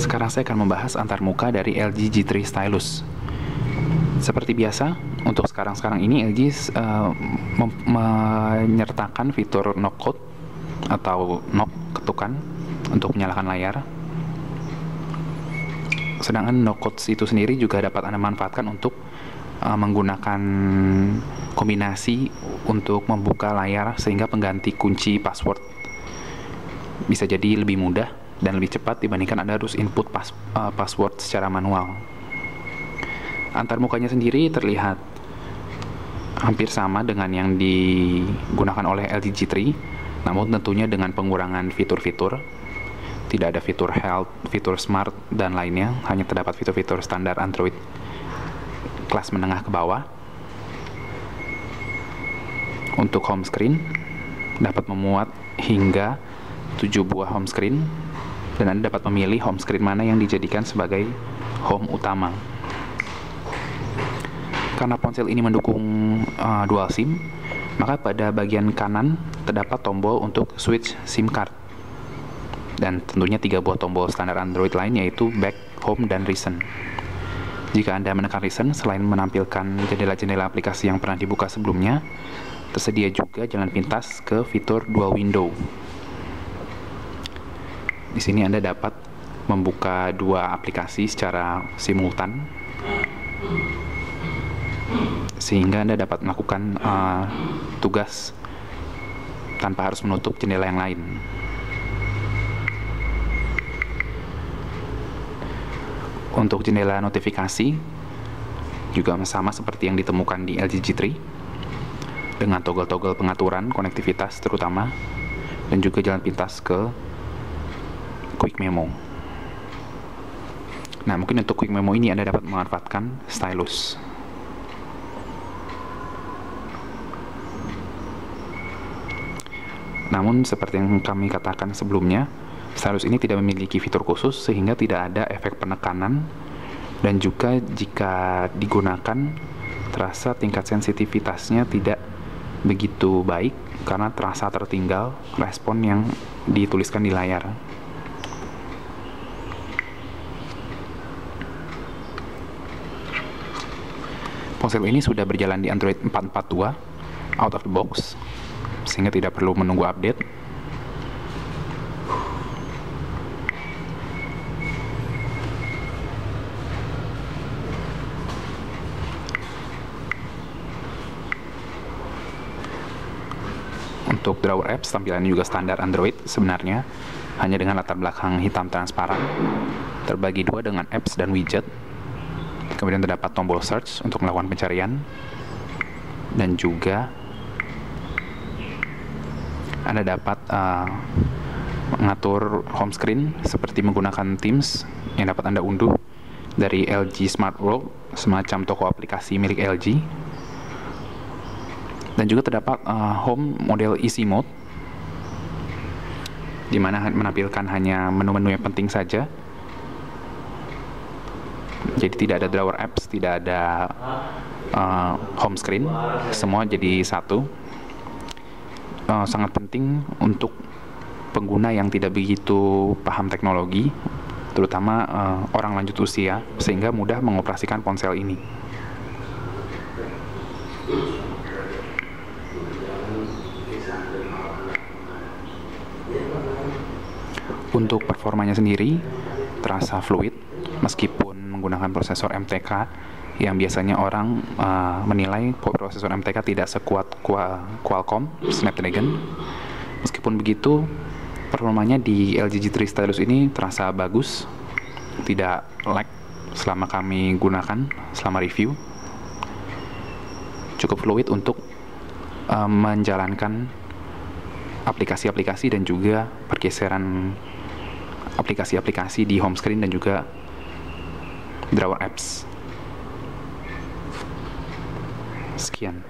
Sekarang saya akan membahas antarmuka dari LG G3 Stylus. Seperti biasa, untuk sekarang ini LG menyertakan fitur knock code atau knock ketukan untuk menyalakan layar. Sedangkan knock codes itu sendiri juga dapat Anda manfaatkan untuk menggunakan kombinasi untuk membuka layar sehingga pengganti kunci password bisa jadi lebih mudah dan lebih cepat dibandingkan Anda harus input password secara manual. Antarmukanya sendiri terlihat hampir sama dengan yang digunakan oleh LG G3, namun tentunya dengan pengurangan fitur-fitur. Tidak ada fitur health, fitur smart, dan lainnya, hanya terdapat fitur-fitur standar Android kelas menengah ke bawah. Untuk home screen, dapat memuat hingga 7 buah home screen, dan Anda dapat memilih home screen mana yang dijadikan sebagai home utama. Karena ponsel ini mendukung dual SIM, maka pada bagian kanan terdapat tombol untuk switch SIM card. Dan tentunya 3 buah tombol standar Android lain, yaitu back, home, dan recent. Jika Anda menekan recent, selain menampilkan jendela-jendela aplikasi yang pernah dibuka sebelumnya, tersedia juga jalan pintas ke fitur dual window. Di sini Anda dapat membuka 2 aplikasi secara simultan, sehingga Anda dapat melakukan tugas tanpa harus menutup jendela yang lain. Untuk jendela notifikasi juga sama seperti yang ditemukan di LG G3, dengan toggle-toggle pengaturan konektivitas terutama, dan juga jalan pintas ke Quick Memo. Nah, mungkin untuk Quick Memo ini Anda dapat memanfaatkan stylus. Namun seperti yang kami katakan sebelumnya, stylus ini tidak memiliki fitur khusus sehingga tidak ada efek penekanan, dan juga jika digunakan terasa tingkat sensitivitasnya tidak begitu baik karena terasa tertinggal respon yang dituliskan di layar. Ponsel ini sudah berjalan di Android 4.4.2 out of the box, sehingga tidak perlu menunggu update. Untuk drawer apps, tampilannya juga standar Android sebenarnya, hanya dengan latar belakang hitam transparan, terbagi 2 dengan apps dan widget. Kemudian terdapat tombol search untuk melakukan pencarian, dan juga Anda dapat mengatur home screen seperti menggunakan Teams yang dapat Anda unduh dari LG Smart World, semacam toko aplikasi milik LG. Dan juga terdapat home model easy mode, di mana menampilkan hanya menu-menu yang penting saja. Jadi tidak ada drawer apps, tidak ada home screen, semua jadi satu. Sangat penting untuk pengguna yang tidak begitu paham teknologi, terutama orang lanjut usia, sehingga mudah mengoperasikan ponsel ini. Untuk performanya sendiri terasa fluid meskipun menggunakan prosesor MTK yang biasanya orang menilai prosesor MTK tidak sekuat Qualcomm Snapdragon. Meskipun begitu, performanya di LG G3 Stylus ini terasa bagus, tidak lag selama kami gunakan, selama review. Cukup fluid untuk menjalankan aplikasi-aplikasi dan juga pergeseran aplikasi-aplikasi di home screen dan juga drawer apps. Sekian.